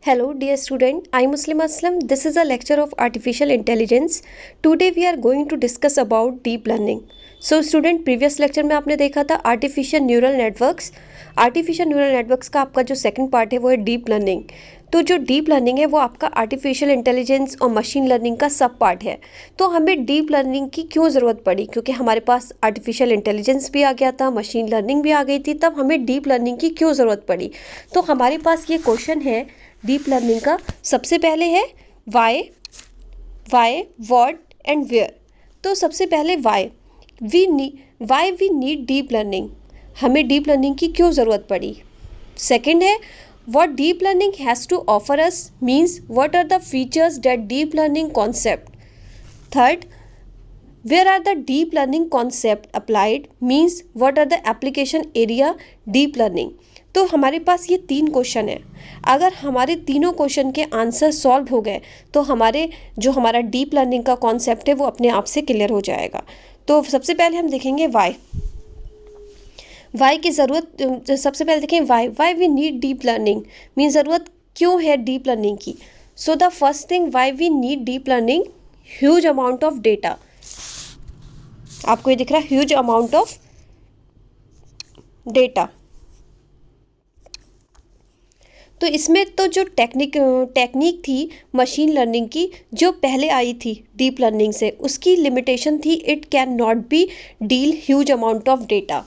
Hello, dear student. I am Muslim Aslam. This is a lecture of artificial intelligence. Today we are going to discuss about deep learning. So, student, previous lecture में आपने देखा था artificial neural networks. Artificial neural networks का आपका जो second part है वो है डीप लर्निंग। तो जो डीप लर्निंग है वो आपका आर्टिफिशियल इंटेलिजेंस और मशीन लर्निंग का सब पार्ट है। तो हमें डीप लर्निंग की क्यों ज़रूरत पड़ी? क्योंकि हमारे पास आर्टिफिशियल इंटेलिजेंस भी आ गया था, मशीन लर्निंग भी आ गई थी, तब हमें डीप लर्निंग की क्यों ज़रूरत पड़ी? तो हमारे पास ये क्वेश्चन है डीप लर्निंग का। सबसे पहले है वाई, व्हाट एंड वेयर। तो सबसे पहले why we need deep learning, हमें डीप लर्निंग की क्यों ज़रूरत पड़ी। सेकंड है what deep learning has to offer us, means what are the features that deep learning concept. Third, where are the deep learning concept applied, means what are the application area deep learning. तो हमारे पास ये 3 question है। अगर हमारे तीनों question के answer solve हो गए तो हमारा डीप लर्निंग का कॉन्सेप्ट है वो अपने आप से क्लियर हो जाएगा। तो सबसे पहले हम देखेंगे वाई की ज़रूरत। सबसे पहले देखें why we need deep learning, mean ज़रूरत क्यों है डीप लर्निंग की। So the first thing why we need deep learning, huge amount of data. आपको ये दिख रहा है ह्यूज अमाउंट ऑफ डेटा। तो इसमें तो जो टेक्निक थी मशीन लर्निंग की जो पहले आई थी डीप लर्निंग से, उसकी लिमिटेशन थी it can not be deal huge amount of data.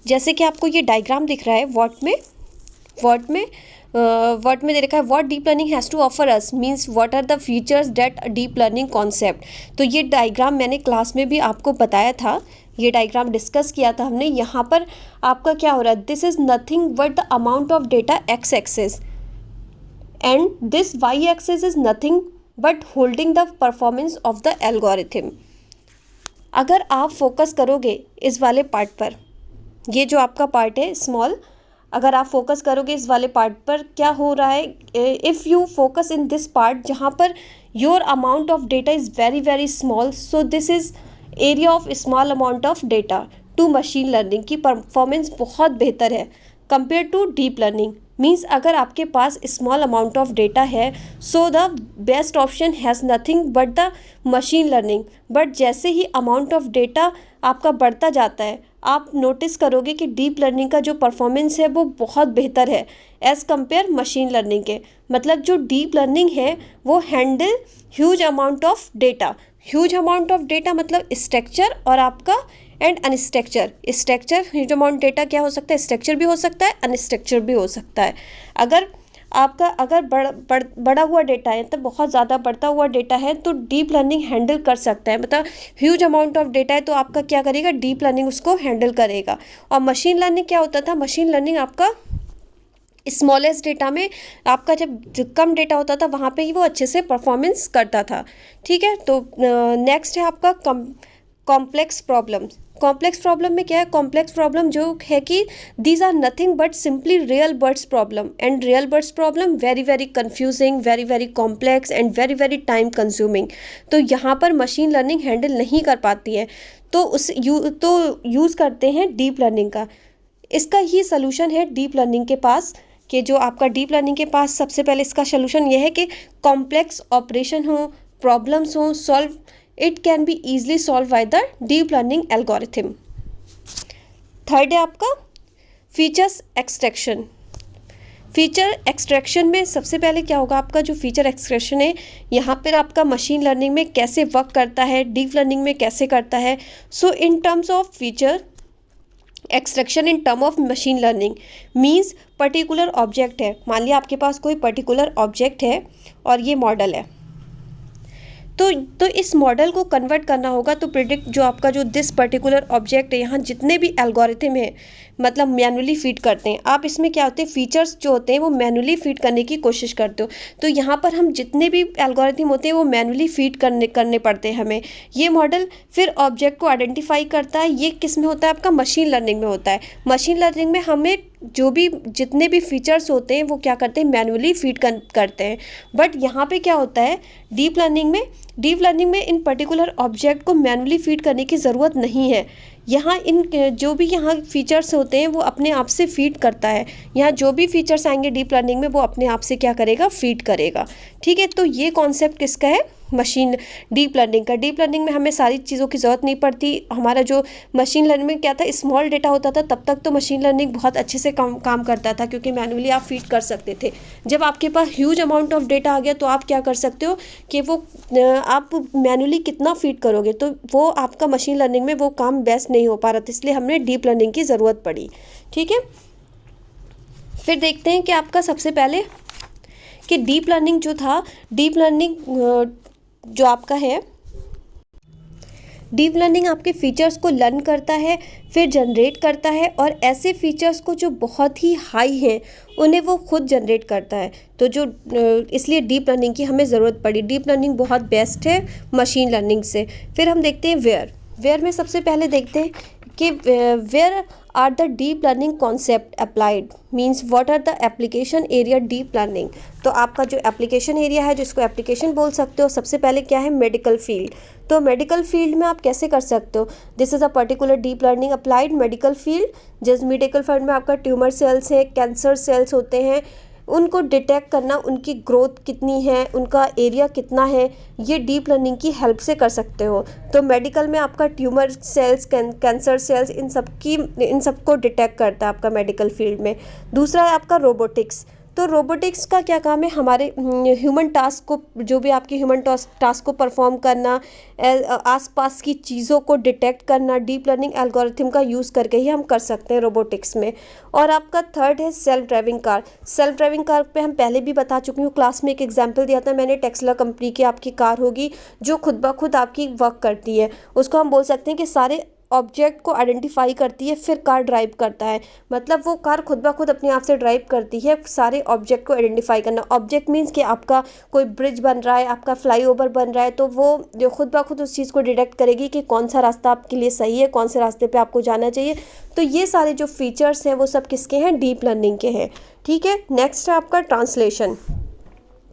जैसे कि आपको ये डायग्राम दिख रहा है वर्ड में दे रखा है what deep learning has to offer us, means what are the features that deep learning concept. तो ये डायग्राम मैंने क्लास में भी आपको बताया था, ये डायग्राम डिस्कस किया था हमने। यहाँ पर आपका क्या हो रहा है, this is nothing but the amount of data X axis and this Y axis is nothing but holding the performance of the algorithm. अगर आप फोकस करोगे इस वाले पार्ट पर, ये जो आपका पार्ट है स्मॉल, अगर आप फोकस करोगे इस वाले पार्ट पर, क्या हो रहा है, if you focus in this part जहाँ पर your amount of data is very very small, so this is area of small amount of data to machine learning की परफॉर्मेंस बहुत बेहतर है compare to deep learning. Means अगर आपके पास small amount of data है so the best option has nothing but the machine learning. But जैसे ही अमाउंट ऑफ डेटा आपका बढ़ता जाता है आप नोटिस करोगे कि डीप लर्निंग का जो परफॉर्मेंस है वो बहुत बेहतर है एज़ कम्पेयर मशीन लर्निंग के। मतलब जो डीप लर्निंग है वो handle huge amount of data. Huge amount of data मतलब स्ट्रक्चर और आपका and unstructured. Structure huge amount data क्या हो सकता है, स्ट्रक्चर भी हो सकता है, अनस्ट्रक्चर भी हो सकता है। अगर बड़ा हुआ डेटा है तो बहुत ज़्यादा बढ़ता हुआ डेटा है तो डीप लर्निंग हैंडल कर सकता है। मतलब ह्यूज अमाउंट ऑफ डेटा है तो आपका क्या करेगा, डीप लर्निंग उसको हैंडल करेगा। और मशीन लर्निंग क्या होता था, मशीन लर्निंग आपका स्मॉलेस्ट डेटा में, आपका जब कम डेटा होता था वहाँ पे ही वो अच्छे से परफॉर्मेंस करता था। ठीक है, तो नेक्स्ट है आपका कॉम्प्लेक्स प्रॉब्लम। कॉम्प्लेक्स प्रॉब्लम में क्या है, कॉम्प्लेक्स प्रॉब्लम जो है कि these are nothing but simply real world's problem, and real world's problem very very confusing, very very complex and very very time consuming. तो यहाँ पर मशीन लर्निंग हैंडल नहीं कर पाती है तो यूज़ करते हैं डीप लर्निंग का। इसका ही सलूशन है डीप लर्निंग के पास, कि जो आपका डीप लर्निंग के पास सबसे पहले इसका सलूशन यह है कि कॉम्प्लेक्स ऑपरेशन हो, प्रॉब्लम्स हो, solve it can be easily solve by the deep learning algorithm. Third है आपका फीचर्स एक्सट्रैक्शन। फीचर एक्सट्रैक्शन में सबसे पहले क्या होगा, आपका जो फीचर एक्सट्रैक्शन है यहाँ पर आपका मशीन लर्निंग में कैसे वर्क करता है, डीप लर्निंग में कैसे करता है। So in terms of feature extraction in term of machine learning means particular object है, मान लिया आपके पास कोई पर्टिकुलर ऑब्जेक्ट है और ये मॉडल है, तो इस मॉडल को कन्वर्ट करना होगा तो प्रिडिक्ट जो आपका जो दिस पर्टिकुलर ऑब्जेक्ट है, यहाँ जितने भी एल्गोरिथम है मतलब मैनुअली फीड करते हैं आप। इसमें क्या होते हैं, फीचर्स जो होते हैं वो मैनुअली फीड करने की कोशिश करते हो, तो यहाँ पर हम जितने भी एल्गोरिथम होते हैं वो मैनुअली फीड करने पड़ते हैं हमें। ये मॉडल फिर ऑब्जेक्ट को आइडेंटिफाई करता है। ये किस में होता है, आपका मशीन लर्निंग में होता है। मशीन लर्निंग में हमें जितने भी फीचर्स होते हैं वो क्या करते हैं, मैनुअली फीड करते हैं। बट यहाँ पे क्या होता है, डीप लर्निंग में इन पर्टिकुलर ऑब्जेक्ट को मैनुअली फीड करने की ज़रूरत नहीं है। यहाँ इन जो भी यहाँ फीचर्स होते हैं वो अपने आप से फीड करता है। यहाँ जो भी फीचर्स आएंगे डीप लर्निंग में वो अपने आप से क्या करेगा, फीड करेगा। ठीक है, तो ये कॉन्सेप्ट किसका है, मशीन डीप लर्निंग का। डीप लर्निंग में हमें सारी चीज़ों की ज़रूरत नहीं पड़ती। हमारा जो मशीन लर्निंग में क्या था, स्मॉल डेटा होता था, तब तक तो मशीन लर्निंग बहुत अच्छे से काम करता था, क्योंकि मैनुअली आप फीड कर सकते थे। जब आपके पास ह्यूज अमाउंट ऑफ डेटा आ गया तो आप क्या कर सकते हो कि वो आप मैनुअली कितना फीड करोगे, तो वो आपका मशीन लर्निंग में वो काम बेस्ट नहीं हो पा रहा था, इसलिए हमने डीप लर्निंग की ज़रूरत पड़ी। ठीक है, फिर देखते हैं कि आपका सबसे पहले कि डीप लर्निंग जो था, डीप लर्निंग जो आपका है, डीप लर्निंग आपके फीचर्स को लर्न करता है, फिर जनरेट करता है, और ऐसे फीचर्स को जो बहुत ही हाई हैं उन्हें वो खुद जनरेट करता है। तो जो इसलिए डीप लर्निंग की हमें ज़रूरत पड़ी। डीप लर्निंग बहुत बेस्ट है मशीन लर्निंग से। फिर हम देखते हैं वेयर में सबसे पहले देखते हैं कि where are the deep learning concept applied, means what are the application area deep learning. तो आपका जो एप्लीकेशन एरिया है, जिसको एप्लीकेशन बोल सकते हो, सबसे पहले क्या है, मेडिकल फील्ड। तो मेडिकल फील्ड में आप कैसे कर सकते हो, this is a particular deep learning applied medical field. जैसे मेडिकल फील्ड में आपका ट्यूमर सेल्स है, कैंसर सेल्स होते हैं, उनको डिटेक्ट करना, उनकी ग्रोथ कितनी है, उनका एरिया कितना है, ये डीप लर्निंग की हेल्प से कर सकते हो। तो मेडिकल में आपका ट्यूमर सेल्स, कैंसर सेल्स, इन सबको डिटेक्ट करता है आपका मेडिकल फील्ड में। दूसरा है आपका रोबोटिक्स। तो रोबोटिक्स का क्या काम है, हमारे ह्यूमन टास्क को, जो भी आपके ह्यूमन टास्क को परफॉर्म करना, आसपास की चीज़ों को डिटेक्ट करना, डीप लर्निंग एल्गोरिथम का यूज़ करके ही हम कर सकते हैं रोबोटिक्स में। और आपका थर्ड है self driving car. Self driving car पे हम पहले भी बता चुकी हूँ, क्लास में एक एग्जाम्पल दिया था मैंने, टेस्ला कंपनी की आपकी कार होगी जो खुद ब खुद आपकी वर्क करती है। उसको हम बोल सकते हैं कि सारे ऑब्जेक्ट को आइडेंटिफाई करती है, फिर कार ड्राइव करता है। मतलब वो कार खुद ब खुद अपने आप से ड्राइव करती है, सारे ऑब्जेक्ट को आइडेंटिफाई करना। ऑब्जेक्ट मीन्स कि आपका कोई ब्रिज बन रहा है, आपका फ्लाईओवर बन रहा है, तो वो जो खुद ब खुद उस चीज़ को डिटेक्ट करेगी कि कौन सा रास्ता आपके लिए सही है, कौन से रास्ते पे आपको जाना चाहिए। तो ये सारे जो फीचर्स हैं वो सब किसके हैं, डीप लर्निंग के हैं। ठीक है, नेक्स्ट है आपका ट्रांसलेशन।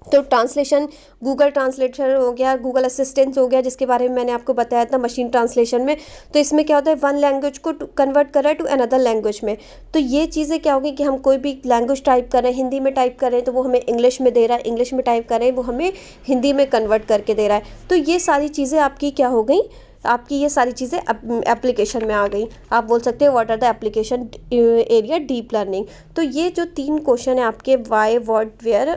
तो ट्रांसलेशन, गूगल ट्रांसलेटर हो गया, गूगल असिस्टेंट हो गया, जिसके बारे में मैंने आपको बताया था मशीन ट्रांसलेशन में। तो इसमें क्या होता है, वन लैंग्वेज को कन्वर्ट कर रहा है टू अनदर लैंग्वेज में। तो ये चीज़ें क्या होगी कि हम कोई भी लैंग्वेज टाइप कर रहे हैं, हिंदी में टाइप कर रहे हैं तो वो हमें इंग्लिश में दे रहा है, इंग्लिश में टाइप कर रहे हैं वो हमें हिंदी में कन्वर्ट करके दे रहा है। तो ये सारी चीज़ें आपकी क्या हो गई, आपकी ये सारी चीज़ें एप्लीकेशन में आ गई। आप बोल सकते हो what are the application area deep learning. तो ये जो 3 क्वेश्चन है आपके, वाई, व्हाट, वेयर,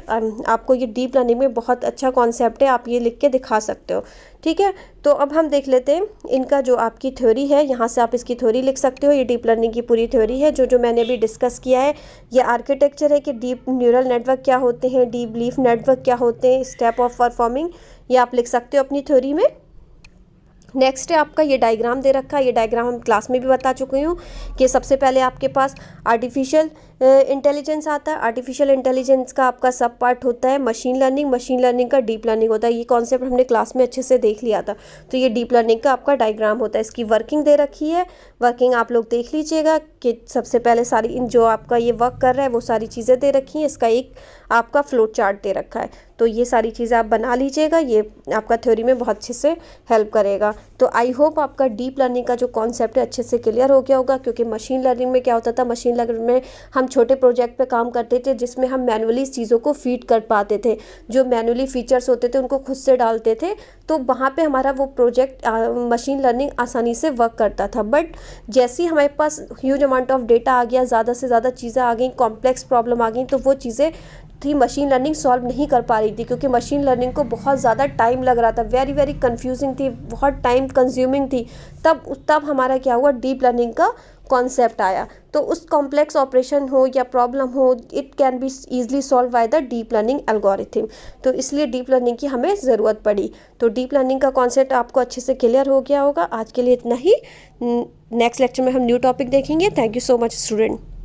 आपको ये डीप लर्निंग में बहुत अच्छा कॉन्सेप्ट है, आप ये लिख के दिखा सकते हो। ठीक है, तो अब हम देख लेते हैं इनका जो आपकी थ्योरी है, यहाँ से आप इसकी थ्योरी लिख सकते हो। ये डीप लर्निंग की पूरी थ्योरी है जो मैंने अभी डिस्कस किया है। ये आर्किटेक्चर है कि डीप न्यूरल नेटवर्क क्या होते हैं, डीप लीफ नेटवर्क क्या होते हैं, स्टेप ऑफ परफॉर्मिंग, ये आप लिख सकते हो अपनी थ्योरी में। नेक्स्ट है आपका ये डायग्राम दे रखा है। ये डायग्राम हम क्लास में भी बता चुकी हूँ कि सबसे पहले आपके पास आर्टिफिशियल इंटेलिजेंस आता है। आर्टिफिशियल इंटेलिजेंस का आपका सब पार्ट होता है मशीन लर्निंग, मशीन लर्निंग का डीप लर्निंग होता है। ये कॉन्सेप्ट हमने क्लास में अच्छे से देख लिया था। तो ये डीप लर्निंग का आपका डायग्राम होता है। इसकी वर्किंग दे रखी है, वर्किंग आप लोग देख लीजिएगा कि सबसे पहले सारी इन जो आपका ये वर्क कर रहा है वो सारी चीज़ें दे रखी हैं। इसका एक आपका फ्लो चार्ट दे रखा है। तो ये सारी चीज़ें आप बना लीजिएगा, ये आपका थ्योरी में बहुत अच्छे से हेल्प करेगा। तो आई होप आपका डीप लर्निंग का जो कॉन्सेप्ट है अच्छे से क्लियर हो गया होगा, क्योंकि मशीन लर्निंग में क्या होता था, मशीन लर्निंग में हम छोटे प्रोजेक्ट पे काम करते थे जिसमें हम मैनुअली चीज़ों को फीड कर पाते थे। जो मैनुअली फीचर्स होते थे उनको खुद से डालते थे, तो वहाँ पे हमारा वो प्रोजेक्ट मशीन लर्निंग आसानी से वर्क करता था। बट जैसे ही हमारे पास ह्यूज अमाउंट ऑफ डेटा आ गया, ज़्यादा से ज़्यादा चीज़ें आ गई, कॉम्प्लेक्स प्रॉब्लम आ गई, तो वो चीज़ें थी मशीन लर्निंग सॉल्व नहीं कर पा रही थी, क्योंकि मशीन लर्निंग को बहुत ज़्यादा टाइम लग रहा था, वेरी वेरी कंफ्यूजिंग थी, बहुत टाइम कंज्यूमिंग थी। तब हमारा क्या हुआ, डीप लर्निंग का कॉन्सेप्ट आया। तो उस कॉम्प्लेक्स ऑपरेशन हो या प्रॉब्लम हो, it can be easily solve by the deep learning algorithm. तो इसलिए डीप लर्निंग की हमें ज़रूरत पड़ी। तो डीप लर्निंग का कॉन्सेप्ट आपको अच्छे से क्लियर हो गया होगा। आज के लिए इतना ही। नेक्स्ट लेक्चर में हम न्यू टॉपिक देखेंगे। Thank you so much student.